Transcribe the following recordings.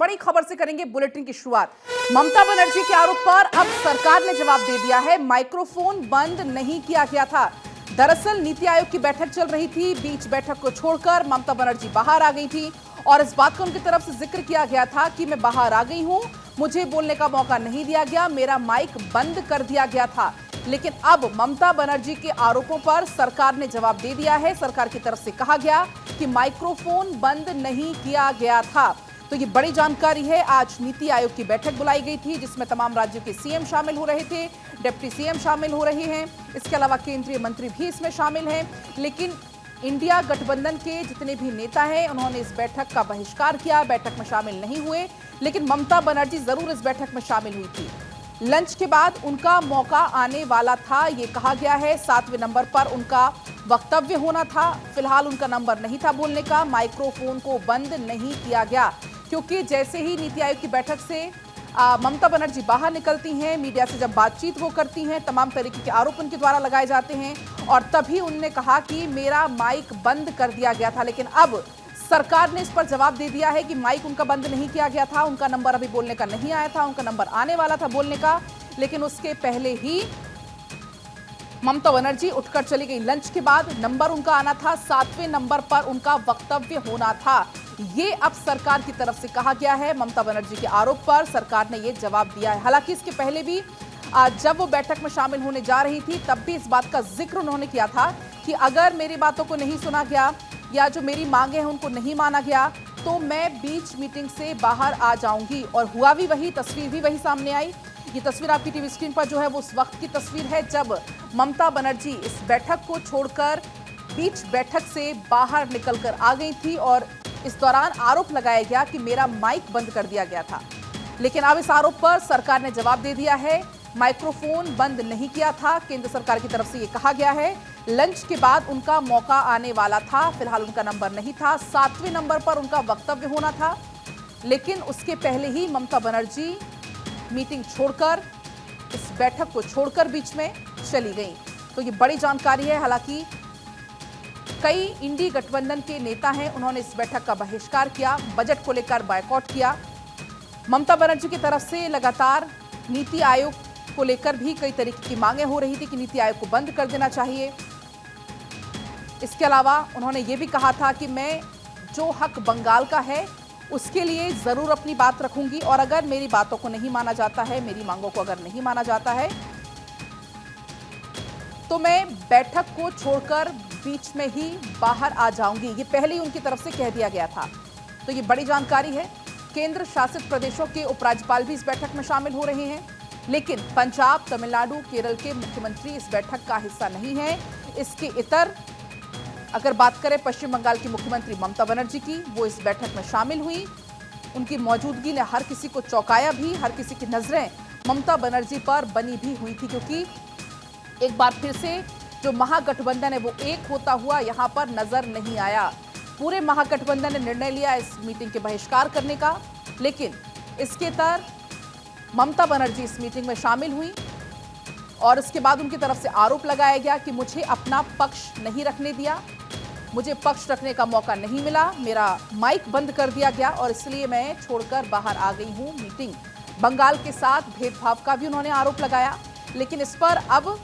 बड़ी खबर से करेंगे बुलेटिन की शुरुआत। ममता बनर्जी के आरोप पर अब सरकार ने जवाब दे दिया है। माइक्रोफोन बंद नहीं किया गया था। दरअसल नीति आयोग की बैठक चल रही थी, बीच बैठक को छोड़कर ममता बनर्जी बाहर आ गई थी और इस बात का उनकी तरफ से जिक्र किया गया था कि मैं बाहर आ गई हूं, मुझे बोलने का मौका नहीं दिया गया, मेरा माइक बंद कर दिया गया था। लेकिन अब ममता बनर्जी के आरोपों पर सरकार ने जवाब दे दिया है। सरकार की तरफ से कहा गया कि माइक्रोफोन बंद नहीं किया गया था। तो ये बड़ी जानकारी है। आज नीति आयोग की बैठक बुलाई गई थी जिसमें तमाम राज्यों के सीएम शामिल हो रहे थे, डिप्टी सीएम शामिल हो रहे हैं, इसके अलावा केंद्रीय मंत्री भी इसमें शामिल हैं। लेकिन इंडिया गठबंधन के जितने भी नेता हैं उन्होंने इस बैठक का बहिष्कार किया, बैठक में शामिल नहीं हुए। लेकिन ममता बनर्जी जरूर इस बैठक में शामिल हुई थी। लंच के बाद उनका मौका आने वाला था, ये कहा गया है। 7वें नंबर पर उनका वक्तव्य होना था। फिलहाल उनका नंबर नहीं था बोलने का। माइक्रोफोन को बंद नहीं किया गया क्योंकि जैसे ही नीति आयोग की बैठक से ममता बनर्जी बाहर निकलती हैं, मीडिया से जब बातचीत वो करती हैं, तमाम तरीके के आरोप उनके द्वारा लगाए जाते हैं और तभी उन्होंने कहा कि मेरा माइक बंद कर दिया गया था। लेकिन अब सरकार ने इस पर जवाब दे दिया है कि माइक उनका बंद नहीं किया गया था, उनका नंबर अभी बोलने का नहीं आया था, उनका नंबर आने वाला था बोलने का। लेकिन उसके पहले ही ममता बनर्जी उठकर चली गई। लंच के बाद नंबर उनका आना था, 7वें नंबर पर उनका वक्तव्य होना था। ये अब सरकार की तरफ से कहा गया है। ममता बनर्जी के आरोप पर सरकार ने ये जवाब दिया है। हालांकि इसके पहले भी जब वो बैठक में शामिल होने जा रही थी तब भी इस बात का जिक्र उन्होंने किया था कि अगर मेरी बातों को नहीं सुना गया या जो मेरी मांगे हैं उनको नहीं माना गया तो मैं बीच मीटिंग से बाहर आ जाऊंगी। और हुआ भी वही, तस्वीर भी वही सामने आई। ये तस्वीर आपकी टीवी स्क्रीन पर जो है वो उस वक्त की तस्वीर है जब ममता बनर्जी इस बैठक को छोड़कर बीच बैठक से बाहर निकलकर आ गई थी और इस दौरान आरोप लगाया गया कि मेरा माइक बंद कर दिया गया था। लेकिन अब इस आरोप पर सरकार ने जवाब दे दिया है। माइक्रोफोन बंद नहीं किया था, केंद्र सरकार की तरफ से ये कहा गया है। लंच के बाद उनका मौका आने वाला था, फिलहाल उनका नंबर नहीं था। 7वें नंबर पर उनका वक्तव्य होना था। लेकिन उसके पहले ही ममता बनर्जी मीटिंग छोड़कर, इस बैठक को छोड़कर बीच में चली गई। तो ये बड़ी जानकारी है। हालांकि कई इंडी गठबंधन के नेता हैं, उन्होंने इस बैठक का बहिष्कार किया, बजट को लेकर बायकॉट किया। ममता बनर्जी की तरफ से लगातार नीति आयोग को लेकर भी कई तरीके की मांगे हो रही थी कि नीति आयोग को बंद कर देना चाहिए। इसके अलावा उन्होंने ये भी कहा था कि मैं जो हक बंगाल का है उसके लिए जरूर अपनी बात रखूंगी और अगर मेरी बातों को नहीं माना जाता है, मेरी मांगों को अगर नहीं माना जाता है तो मैं बैठक को छोड़कर बीच में ही बाहर आ जाऊंगी। ये पहले ही उनकी तरफ से कह दिया गया था। तो ये बड़ी जानकारी है। केंद्र शासित प्रदेशों के उपराज्यपाल भी इस बैठक में शामिल हो रहे हैं, लेकिन पंजाब, तमिलनाडु, केरल के मुख्यमंत्री इस बैठक का हिस्सा नहीं है। इसके इतर अगर बात करें पश्चिम बंगाल की मुख्यमंत्री ममता बनर्जी की, वो इस बैठक में शामिल हुई। उनकी मौजूदगी ने हर किसी को चौंकाया भी, हर किसी की नजरें ममता बनर्जी पर बनी भी हुई थी क्योंकि एक बार फिर से जो महागठबंधन है वो एक होता हुआ यहां पर नजर नहीं आया। पूरे महागठबंधन ने निर्णय लिया इस मीटिंग के बहिष्कार करने का, लेकिन इसके तर ममता बनर्जी इस मीटिंग में शामिल हुई और इसके बाद उनकी तरफ से आरोप लगाया गया कि मुझे अपना पक्ष नहीं रखने दिया, मुझे पक्ष रखने का मौका नहीं मिला, मेरा माइक बंद कर दिया गया और इसलिए मैं छोड़कर बाहर आ गई हूं मीटिंग। बंगाल के साथ भेदभाव का भी उन्होंने आरोप लगाया। लेकिन इस पर अब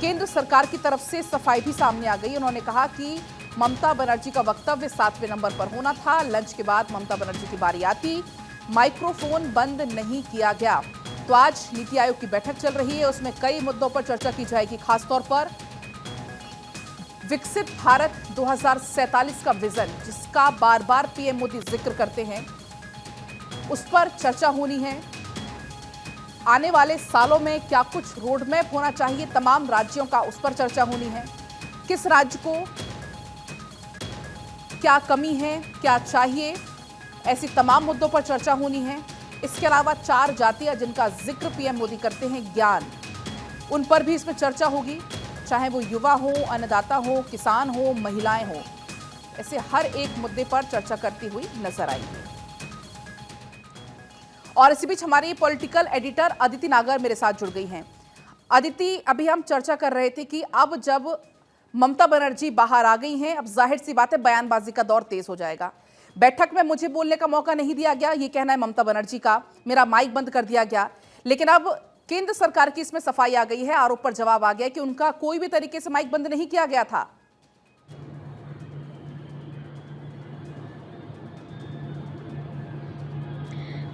केंद्र सरकार की तरफ से सफाई भी सामने आ गई। उन्होंने कहा कि ममता बनर्जी का वक्तव्य 7वें नंबर पर होना था। लंच के बाद ममता बनर्जी की बारी आती, माइक्रोफोन बंद नहीं किया गया। तो आज नीति आयोग की बैठक चल रही है, उसमें कई मुद्दों पर चर्चा की जाएगी। खासतौर पर विकसित भारत 2047 का विजन, जिसका बार बार पीएम मोदी जिक्र करते हैं, उस पर चर्चा होनी है। आने वाले सालों में क्या कुछ रोड मैप होना चाहिए तमाम राज्यों का, उस पर चर्चा होनी है। किस राज्य को क्या कमी है, क्या चाहिए, ऐसी तमाम मुद्दों पर चर्चा होनी है। इसके अलावा 4 जातियां जिनका जिक्र पीएम मोदी करते हैं, ज्ञान, उन पर भी इसमें चर्चा होगी, चाहे वो युवा हो, अन्नदाता हो, किसान हो, महिलाएं हो। ऐसे हर एक मुद्दे पर चर्चा करती हुई नजर आएगी। और इसी बीच हमारी पॉलिटिकल एडिटर अदिति नागर मेरे साथ जुड़ गई हैं। अदिति, अभी हम चर्चा कर रहे थे कि अब जब ममता बनर्जी बाहर आ गई हैं, अब जाहिर सी बात है बयानबाजी का दौर तेज हो जाएगा। बैठक में मुझे बोलने का मौका नहीं दिया गया, ये कहना है ममता बनर्जी का। मेरा माइक बंद कर दिया गया। लेकिन अब केंद्र सरकार की इसमें सफाई आ गई है, आरोप पर जवाब आ गया कि उनका कोई भी तरीके से माइक बंद नहीं किया गया था।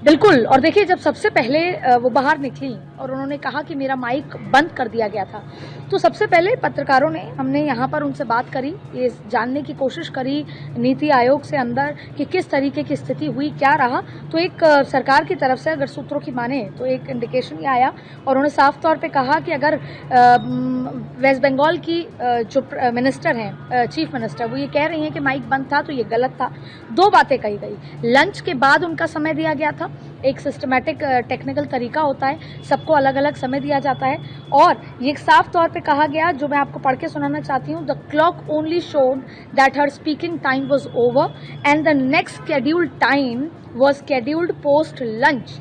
बिल्कुल। और देखिए, जब सबसे पहले वो बाहर निकली और उन्होंने कहा कि मेरा माइक बंद कर दिया गया था, तो सबसे पहले पत्रकारों ने, हमने यहाँ पर उनसे बात करी, ये जानने की कोशिश करी नीति आयोग से अंदर कि किस तरीके की स्थिति हुई, क्या रहा। तो एक सरकार की तरफ से अगर सूत्रों की माने तो एक इंडिकेशन ये आया और उन्होंने साफ तौर पे कहा कि अगर वेस्ट बंगाल की जो मिनिस्टर हैं, चीफ मिनिस्टर, वो ये कह रही हैं कि माइक बंद था, तो ये गलत था। दो बातें कही गई। लंच के बाद उनका समय दिया गया था, एक सिस्टमैटिक टेक्निकल तरीका होता है, सबको अलग अलग समय दिया जाता है। और ये साफ तौर पे कहा गया, जो मैं आपको पढ़ के सुनाना चाहती हूँ, the clock only showed that her speaking time was over and the next scheduled time was scheduled post lunch.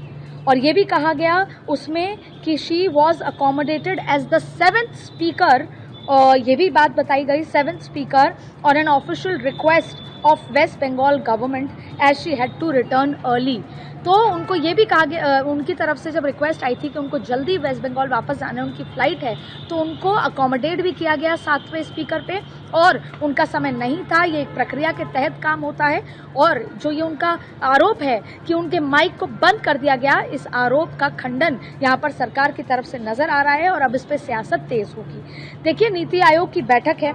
और ये भी कहा गया उसमें कि she was accommodated as the 7th speaker, और ये भी बात बताई गई 7th speaker on an official request of West Bengal government as she had to return early. तो उनको ये भी कहा गया, उनकी तरफ से जब रिक्वेस्ट आई थी कि उनको जल्दी वेस्ट बंगाल वापस जाना है, उनकी फ़्लाइट है, तो उनको अकोमोडेट भी किया गया 7वें स्पीकर पे, और उनका समय नहीं था। ये एक प्रक्रिया के तहत काम होता है। और जो ये उनका आरोप है कि उनके माइक को बंद कर दिया गया, इस आरोप का खंडन यहाँ पर सरकार की तरफ से नज़र आ रहा है और अब इस पर सियासत तेज़ होगी। देखिए, नीति आयोग की बैठक है,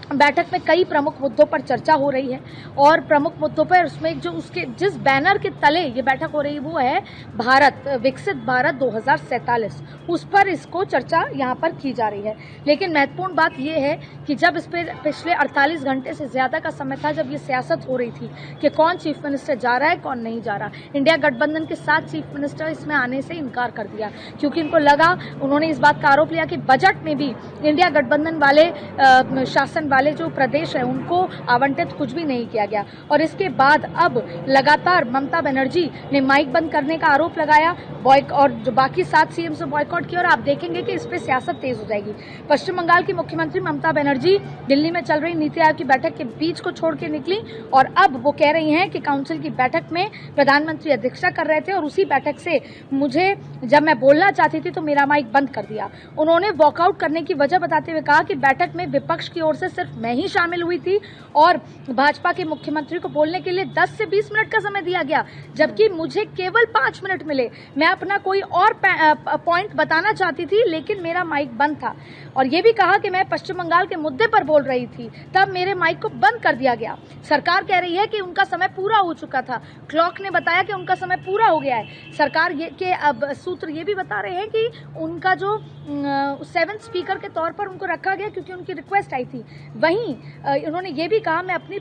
बैठक में कई प्रमुख मुद्दों पर चर्चा हो रही है और प्रमुख मुद्दों पर उसमें जो उसके जिस बैनर के तले ये बैठक हो रही है वो है भारत, विकसित भारत 2047, उस पर इसको चर्चा यहाँ पर की जा रही है। लेकिन महत्वपूर्ण बात ये है कि जब इस पर पिछले 48 घंटे से ज़्यादा का समय था, जब ये सियासत हो रही थी कि कौन चीफ मिनिस्टर जा रहा है, कौन नहीं जा रहा, इंडिया गठबंधन के 7 चीफ मिनिस्टर इसमें आने से इनकार कर दिया, क्योंकि इनको लगा, उन्होंने इस बात का आरोप लिया कि बजट में भी इंडिया गठबंधन वाले शासन वाले जो प्रदेश है उनको आवंटित कुछ भी नहीं किया गया। और इसके बाद अब लगातार ममता बनर्जी ने माइक बंद करने का आरोप लगाया, और जो बाकी 7 सीएम से बॉयकॉट किया, और आप देखेंगे कि इस पे सियासत तेज हो जाएगी। पश्चिम बंगाल की मुख्यमंत्री ममता बनर्जी दिल्ली में चल रही नीति आयोग की बैठक के बीच को छोड़ के निकली और अब वो कह रही हैं कि काउंसिल की बैठक में प्रधानमंत्री अध्यक्षता कर रहे थे और उसी बैठक से मुझे, जब मैं बोलना चाहती थी तो मेरा माइक बंद कर दिया। उन्होंने वॉकआउट करने की वजह बताते हुए कहा कि बैठक में विपक्ष की ओर से सिर्फ मैं ही शामिल हुई थी और भाजपा के मुख्यमंत्री को बोलने के लिए 10 से 20 मिनट का समय दिया गया, जबकि मुझे केवल 5 मिनट मिले। मैं अपना कोई और पॉइंट बताना चाहती थी, लेकिन मेरा माइक बंद था। और ये भी कहा कि मैं पश्चिम बंगाल के मुद्दे पर बोल रही थी, तब मेरे माइक को बंद कर दिया गया। सरकार कह रही है कि उनका समय पूरा हो चुका था, क्लॉक ने बताया कि उनका समय पूरा हो गया है। सरकार ये के अब सूत्र ये भी बता रहे हैं कि उनका जो 7th स्पीकर के तौर पर उनको रखा गया क्योंकि उनकी रिक्वेस्ट आई थी। वहीं उन्होंने ये भी कहा, मैं अपनी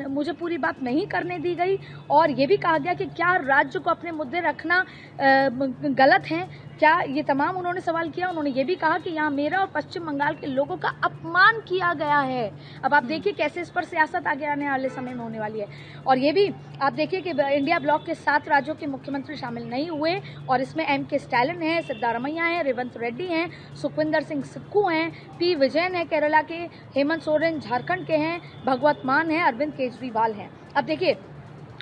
मुझे पूरी बात नहीं करने दी गई, और ये भी कहा गया कि क्या राज्य को अपने मुद्दे रखना गलत है, क्या, ये तमाम उन्होंने सवाल किया। उन्होंने ये भी कहा कि यहाँ मेरा और पश्चिम बंगाल के लोगों का अपमान किया गया है। अब आप देखिए कैसे इस पर सियासत आगे आने वाले समय में होने वाली है। और ये भी आप देखिए कि इंडिया ब्लॉक के 7 राज्यों के मुख्यमंत्री शामिल नहीं हुए, और इसमें M.K. स्टालिन हैं, सिद्धारमैया हैं, रेवंत रेड्डी हैं, सुखविंदर सिंह सुक्खू हैं, P. विजयन है केरला के, हेमंत सोरेन झारखंड के हैं, भगवत मान हैं, अरविंद केजरीवाल हैं। अब देखिए,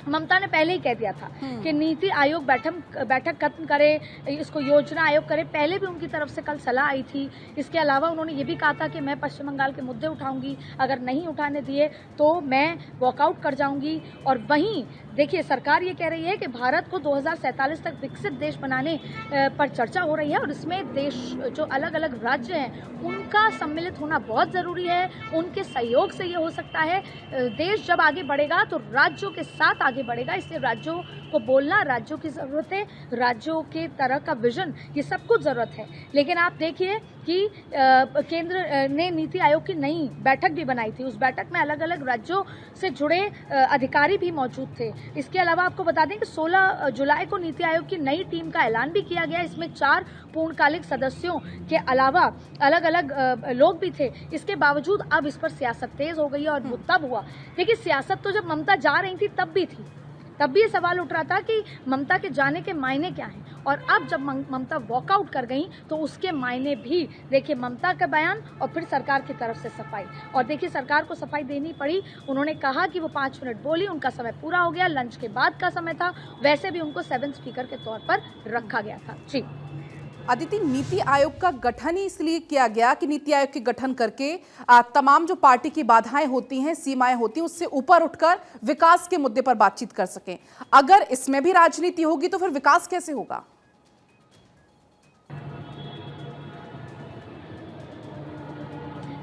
ममता ने पहले ही कह दिया था कि नीति आयोग बैठक खत्म करे, इसको योजना आयोग करे। पहले भी उनकी तरफ से कल सलाह आई थी। इसके अलावा उन्होंने ये भी कहा था कि मैं पश्चिम बंगाल के मुद्दे उठाऊंगी, अगर नहीं उठाने दिए तो मैं वॉकआउट कर जाऊंगी। और वहीं देखिए, सरकार ये कह रही है कि भारत को 2047 तक विकसित देश बनाने पर चर्चा हो रही है, और इसमें देश जो अलग अलग राज्य हैं उनका सम्मिलित होना बहुत ज़रूरी है, उनके सहयोग से ये हो सकता है। देश जब आगे बढ़ेगा तो राज्यों के साथ आगे बढ़ेगा, इसलिए राज्यों को बोलना, राज्यों की ज़रूरत है, राज्यों के तरह का विजन, ये सब कुछ ज़रूरत है। लेकिन आप देखिए कि केंद्र ने नीति आयोग की नई बैठक भी बनाई थी, उस बैठक में अलग अलग राज्यों से जुड़े अधिकारी भी मौजूद थे। इसके अलावा आपको बता दें कि 16 जुलाई को नीति आयोग की नई टीम का ऐलान भी किया गया। इसमें 4 पूर्णकालिक सदस्यों के अलावा अलग अलग लोग भी थे। इसके बावजूद अब इस पर सियासत तेज हो गई है, और वो तब हुआ। देखिए, सियासत तो जब ममता जा रही थी तब भी थी, तब भी ये सवाल उठ रहा था कि ममता के जाने के मायने क्या हैं, और अब जब ममता वॉकआउट कर गई तो उसके मायने भी देखिए, ममता का बयान और फिर सरकार की तरफ से सफाई। और देखिए, सरकार को सफाई देनी पड़ी। उन्होंने कहा कि वो 5 मिनट बोली, उनका समय पूरा हो गया, लंच के बाद का समय था, वैसे भी उनको 7 स्पीकर के तौर पर रखा गया था। जी अदिति, नीति आयोग का गठन ही इसलिए किया गया कि नीति आयोग के गठन करके तमाम जो पार्टी की बाधाएं होती हैं, सीमाएं होती हैं, उससे ऊपर उठकर विकास के मुद्दे पर बातचीत कर सकें। अगर इसमें भी राजनीति होगी तो फिर विकास कैसे होगा?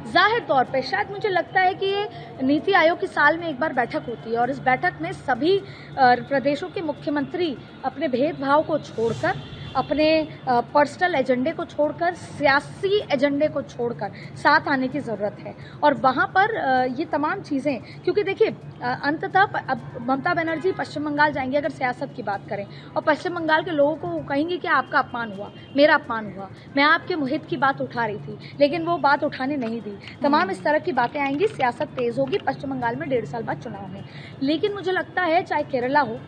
जाहिर तौर पे शायद मुझे लगता है कि ये नीति आयोग की साल में एक बार बैठक होती है, और इस बैठक में सभी प्रदेशों के मुख्यमंत्री अपने भेदभाव को छोड़कर, अपने पर्सनल एजेंडे को छोड़कर, सियासी एजेंडे को छोड़कर साथ आने की ज़रूरत है। और वहाँ पर ये तमाम चीज़ें, क्योंकि देखिए अंततः अब ममता बनर्जी पश्चिम बंगाल जाएंगे, अगर सियासत की बात करें, और पश्चिम बंगाल के लोगों को कहेंगे कि आपका अपमान हुआ, मेरा अपमान हुआ, मैं आपके मुहित की बात उठा रही थी लेकिन वो बात उठाने नहीं दी। तमाम इस तरह की बातें आएंगी, सियासत तेज़ होगी पश्चिम बंगाल में 1.5 साल बाद चुनाव में। लेकिन मुझे लगता है चाहे केरला हो,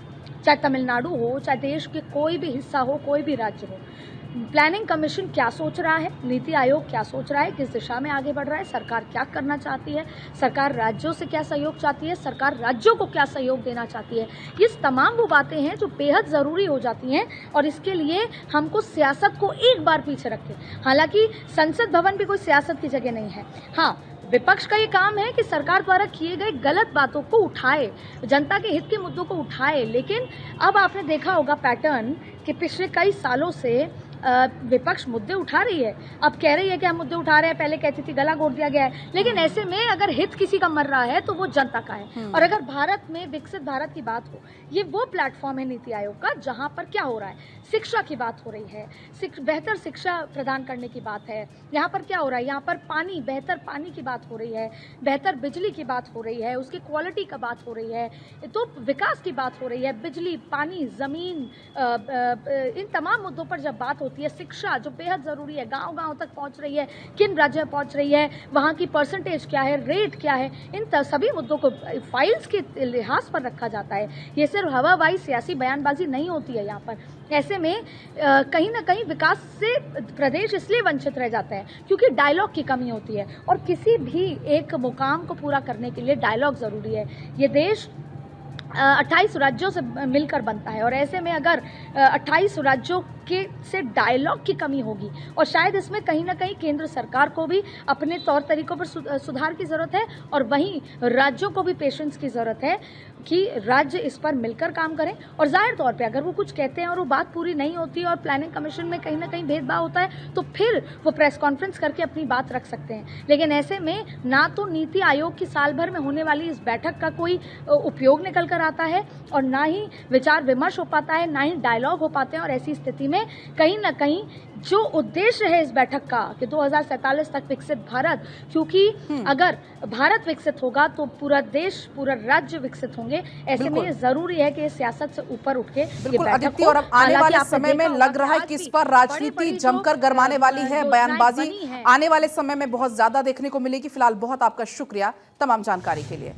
चाहे तमिलनाडु हो, चाहे देश के कोई भी हिस्सा हो, कोई भी राज्य हो, प्लानिंग कमीशन क्या सोच रहा है, नीति आयोग क्या सोच रहा है, किस दिशा में आगे बढ़ रहा है, सरकार क्या करना चाहती है, सरकार राज्यों से क्या सहयोग चाहती है, सरकार राज्यों को क्या सहयोग देना चाहती है, ये तमाम वो बातें हैं जो बेहद ज़रूरी हो जाती हैं। और इसके लिए हमको सियासत को एक बार पीछे रखें। हालांकि संसद भवन भी कोई सियासत की जगह नहीं है। हाँ, विपक्ष का ये काम है कि सरकार द्वारा किए गए गलत बातों को उठाए, जनता के हित के मुद्दों को उठाए। लेकिन अब आपने देखा होगा पैटर्न कि पिछले कई सालों से विपक्ष मुद्दे उठा रही है। अब कह रही है कि हम मुद्दे उठा रहे हैं, पहले कहती थी गला घोट दिया गया है। लेकिन ऐसे में अगर हित किसी का मर रहा है तो वो जनता का है। और अगर भारत में विकसित भारत की बात हो, ये वो प्लेटफॉर्म है नीति आयोग का जहां पर क्या हो रहा है, शिक्षा की बात हो रही है, बेहतर शिक्षा प्रदान करने की बात है। यहाँ पर क्या हो रहा है, यहाँ पर पानी, बेहतर पानी की बात हो रही है, बेहतर बिजली की बात हो रही है, उसकी क्वालिटी का बात हो रही है, तो विकास की बात हो रही है। बिजली, पानी, जमीन, इन तमाम मुद्दों पर जब बात होती है, शिक्षा जो बेहद ज़रूरी है, गांव-गांव तक पहुंच रही है, किन राज्य में पहुंच रही है, वहां की परसेंटेज क्या है, रेट क्या है, इन सभी मुद्दों को फाइल्स के लिहाज पर रखा जाता है। ये सिर्फ हवाबाजी सियासी बयानबाजी नहीं होती है यहाँ पर। ऐसे में कहीं ना कहीं विकास से प्रदेश इसलिए वंचित रह जाता है क्योंकि डायलॉग की कमी होती है, और किसी भी एक मुकाम को पूरा करने के लिए डायलॉग ज़रूरी है। ये देश 28 राज्यों से मिलकर बनता है, और ऐसे में अगर 28 राज्यों के से डायलॉग की कमी होगी, और शायद इसमें कहीं ना कहीं केंद्र सरकार को भी अपने तौर तरीकों पर सुधार की ज़रूरत है, और वहीं राज्यों को भी पेशेंस की ज़रूरत है कि राज्य इस पर मिलकर काम करें। और जाहिर तौर पे अगर वो कुछ कहते हैं और वो बात पूरी नहीं होती और प्लानिंग कमीशन में कहीं ना कहीं भेदभाव होता है तो फिर वो प्रेस कॉन्फ्रेंस करके अपनी बात रख सकते हैं। लेकिन ऐसे में ना तो नीति आयोग की साल भर में होने वाली इस बैठक का कोई उपयोग निकल कर आता है, और ना ही विचार विमर्श हो पाता है, ना ही डायलॉग हो पाते हैं। और ऐसी स्थिति में कहीं ना कहीं जो उद्देश्य है इस बैठक का कि 2047 तक विकसित भारत, क्योंकि अगर भारत विकसित होगा तो पूरा देश, पूरा राज्य विकसित होंगे। ऐसे में ये जरूरी है कि सियासत से ऊपर उठ के बिल्कुल अदिति, और अब आने वाले समय में लग रहा है कि इस पर राजनीति जमकर गरमाने वाली है, बयानबाजी आने वाले समय में बहुत ज्यादा देखने को मिलेगी। फिलहाल बहुत आपका शुक्रिया तमाम जानकारी के लिए।